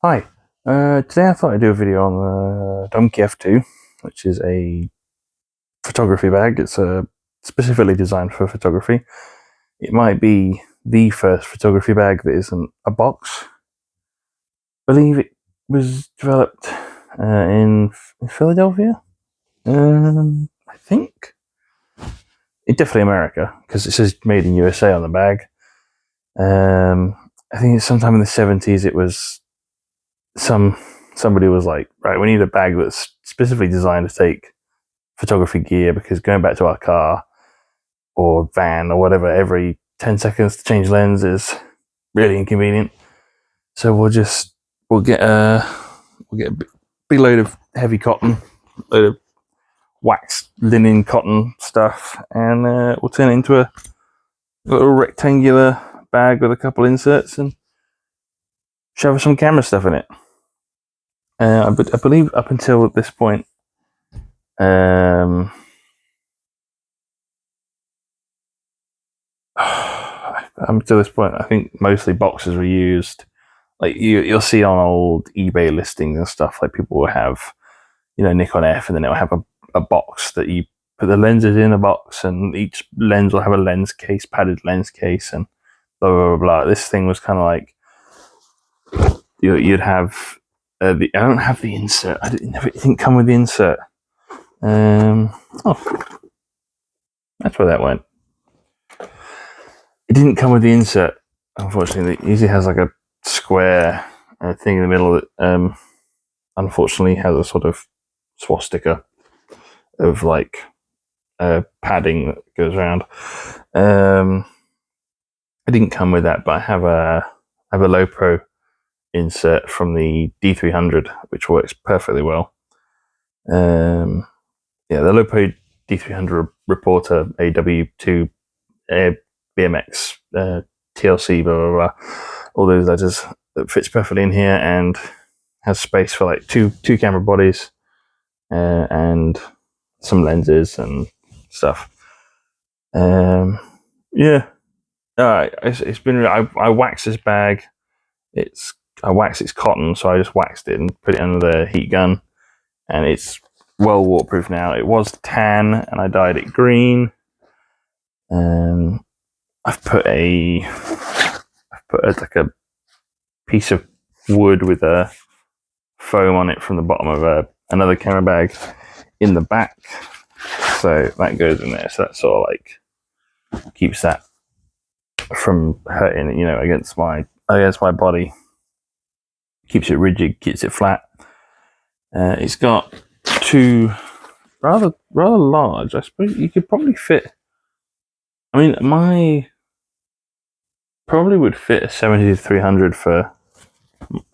Hi, today I thought I'd do a video on the Domke F2, which is a photography bag. It's specifically designed for photography. It might be the first photography bag that isn't a box. I believe it was developed in Philadelphia. I think it definitely America because it says made in USA on the bag. I think it's sometime in the 70s. It was somebody was like, right, we need a bag that's specifically designed to take photography gear, because going back to our car or van or whatever every 10 seconds to change lens is really inconvenient. So we'll get a big load of heavy cotton, load of waxed linen cotton stuff, and we'll turn it into a little rectangular bag with a couple inserts and shove some camera stuff in it. I believe up until this point, up until this point, I think mostly boxes were used. Like you'll see on old eBay listings and stuff, like people will have, Nikon F, and then it'll have a box that you put the lenses in a box, and each lens will have a lens case, padded lens case, and blah blah blah. blah. This thing was kind of like you'd have. I don't have the insert. It didn't come with the insert. Oh, that's where that went. It didn't come with the insert, unfortunately. It usually has like a square thing in the middle that unfortunately has a sort of swastika of like padding that goes around. It didn't come with that, but I have a low pro insert from the D300, which works perfectly well. Yeah, the low pro D300 reporter AW2 BMX TLC blah blah blah, all those letters, that fits perfectly in here and has space for like two camera bodies and some lenses and stuff. Yeah, it's been. I waxed this bag. I waxed its cotton, so I just waxed it and put it under the heat gun, and it's well waterproof now. It was tan, and I dyed it green. I've put like a piece of wood with a foam on it from the bottom of another camera bag in the back, so that goes in there. So that sort of like keeps that from hurting, against my body. Keeps it rigid, keeps it flat. It's got two rather large. I suppose you could probably fit. I mean, my probably would fit a 70-300 for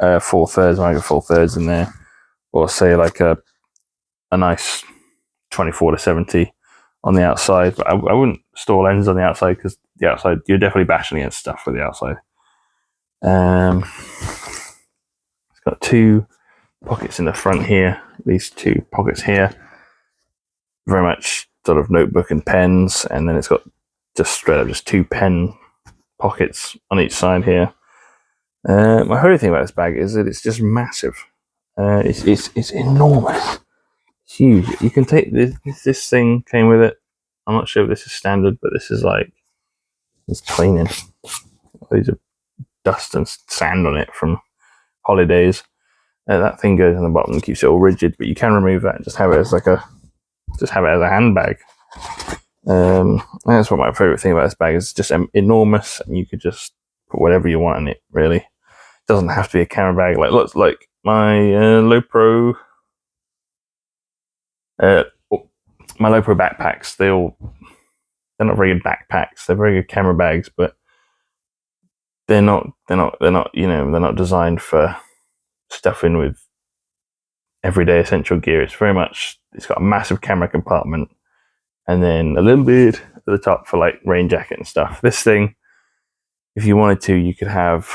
4/3. I get 4/3 in there, or say like a nice 24-70 on the outside. But I wouldn't store lenses on the outside, because the outside, you're definitely bashing against stuff with the outside. It's got two pockets in the front here. These two pockets here, very much sort of notebook and pens, and then it's got just straight up just two pen pockets on each side here. My favorite thing about this bag is that it's just massive. It's enormous. It's huge. You can take this thing came with it. I'm not sure if this is standard, but this is like, it's cleaning. Loads of dust and sand on it from holidays. That thing goes on the bottom and keeps it all rigid, but you can remove that and just have it as a handbag. That's what my favorite thing about this bag is. It's just enormous, and you could just put whatever you want in it. Really, it doesn't have to be a camera bag. Like, looks like my low pro. My low pro backpacks. They're not very good backpacks. They're very good camera bags, but they're not designed for stuffing with everyday essential gear. It's got a massive camera compartment, and then a little bit at the top for like rain jacket and stuff. This thing, if you wanted to, you could have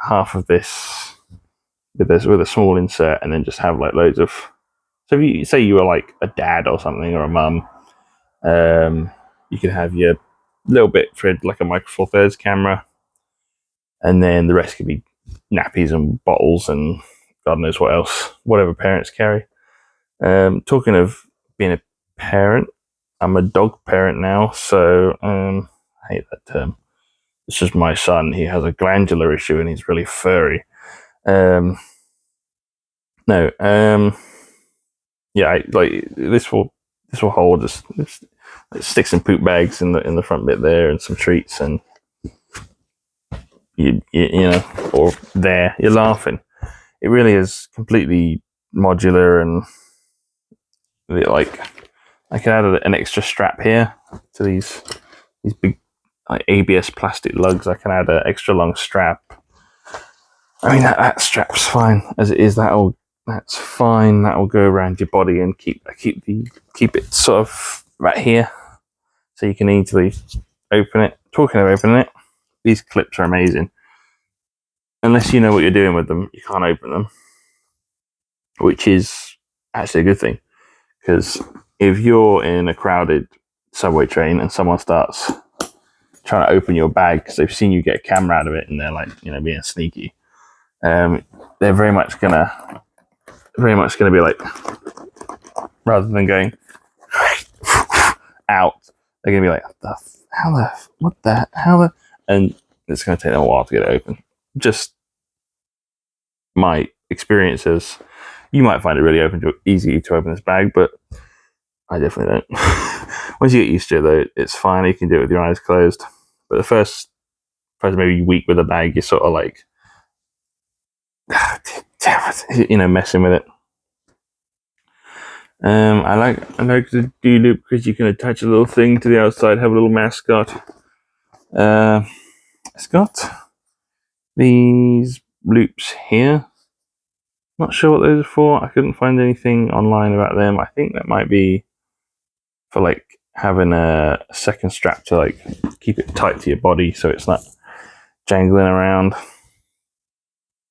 half of this with a small insert, and then just have like loads of. So if you say you were like a dad or something, or a mum, you could have your little bit for like a Micro Four Thirds camera, and then the rest could be nappies and bottles and God knows what else, whatever parents carry. Talking of being a parent, I'm a dog parent now, so I hate that term. It's just my son. He has a glandular issue and he's really furry. Um, no, yeah, like this will hold just sticks and poop bags in the front bit there, and some treats, and you know, or there you're laughing. It really is completely modular, and like I can add an extra strap here to these big like ABS plastic lugs. I can add an extra long strap. I mean that strap's fine as it is. That's fine. That will go around your body and keep it sort of right here, so you can easily open it. Talking of opening it, these clips are amazing. Unless you know what you're doing with them, you can't open them, which is actually a good thing, because if you're in a crowded subway train and someone starts trying to open your bag because they've seen you get a camera out of it and they're like, you know, being sneaky, they're very much gonna be like, rather than going out, they're gonna be like, and it's gonna take them a while to get it open. Just my experiences. You might find it really easy to open this bag, but I definitely don't. Once you get used to it, though, it's fine. You can do it with your eyes closed. But the first maybe week with a bag, you're sort of like, you know, messing with it. I like the do loop because you can attach a little thing to the outside, have a little mascot. It's got these loops here. Not sure what those are for. I couldn't find anything online about them. I think that might be for like having a second strap to like keep it tight to your body so it's not jangling around.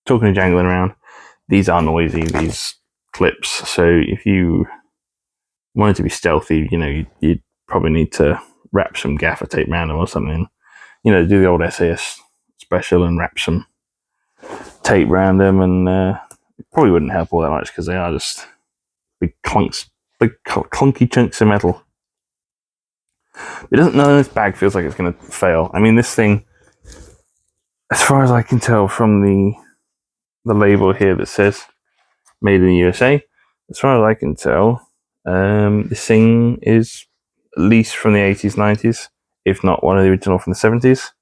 Talking of jangling around, these are noisy, these clips. So if you wanted to be stealthy, you know, you'd probably need to wrap some gaffer tape around them or something. You know, do the old SAS special and wrap some tape around them, and it probably wouldn't help all that much because they are just big clunky chunks of metal. It doesn't know this bag feels like it's going to fail. I mean, this thing, as far as I can tell from the label here that says "Made in the USA," as far as I can tell, this thing is at least from the 80s, 90s, if not one of the original from the 70s.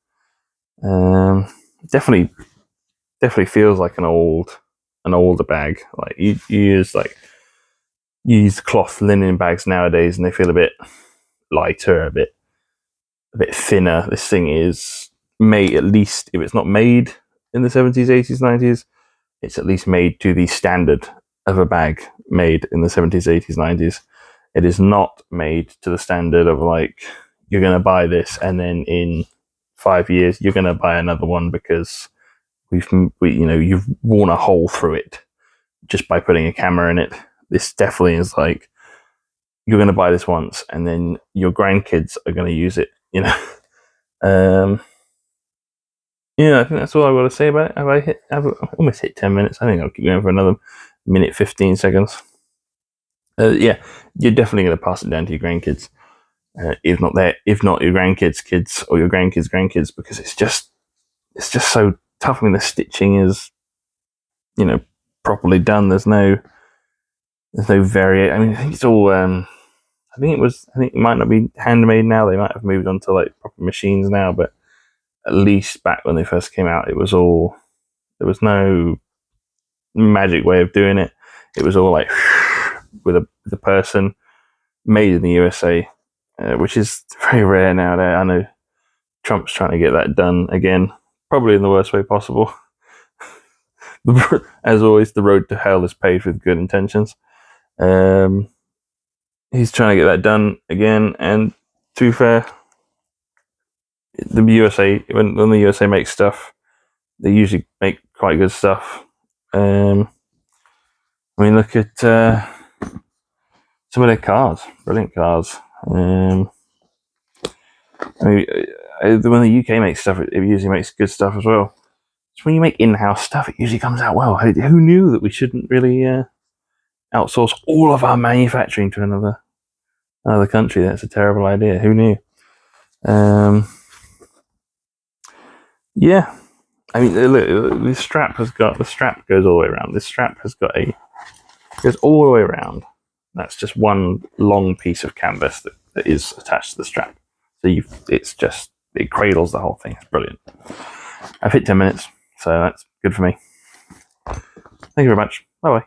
Definitely feels like an older bag. Like you use cloth linen bags nowadays, and they feel a bit lighter, a bit thinner. This thing is made, at least if it's not made in the 70s, 80s, 90s, it's at least made to the standard of a bag made in the 70s, 80s, 90s. It is not made to the standard of like, you're going to buy this and then in 5 years you're going to buy another one because you've worn a hole through it just by putting a camera in it. This definitely is like, you're going to buy this once and then your grandkids are going to use it, you know. Yeah, I think that's all I've got to say about it. I've almost hit 10 minutes. I think I'll keep going for another minute, 15 seconds. Yeah, you're definitely going to pass it down to your grandkids. If not your grandkids' kids or your grandkids' grandkids, because it's just so tough. I mean, the stitching is, you know, properly done. There's no variation. I mean, I think it's all. I think it might not be handmade now. They might have moved on to like proper machines now, but at least back when they first came out, it was all. There was no magic way of doing it. It was all like with a person, made in the USA, which is very rare nowadays. I know Trump's trying to get that done again, probably in the worst way possible. As always, the road to hell is paved with good intentions. He's trying to get that done again, and to be fair, the USA, when the USA makes stuff, they usually make quite good stuff. I mean, look at some of their cars, brilliant cars. I mean, when the UK makes stuff, it usually makes good stuff as well. So when you make in-house stuff, it usually comes out well. Who knew that we shouldn't really outsource all of our manufacturing to another country? That's a terrible idea. Who knew? Yeah, I mean, look, this strap goes all the way around. This strap goes all the way around. That's just one long piece of canvas that is attached to the strap. So it cradles the whole thing. It's brilliant. I've hit 10 minutes, so that's good for me. Thank you very much. Bye bye.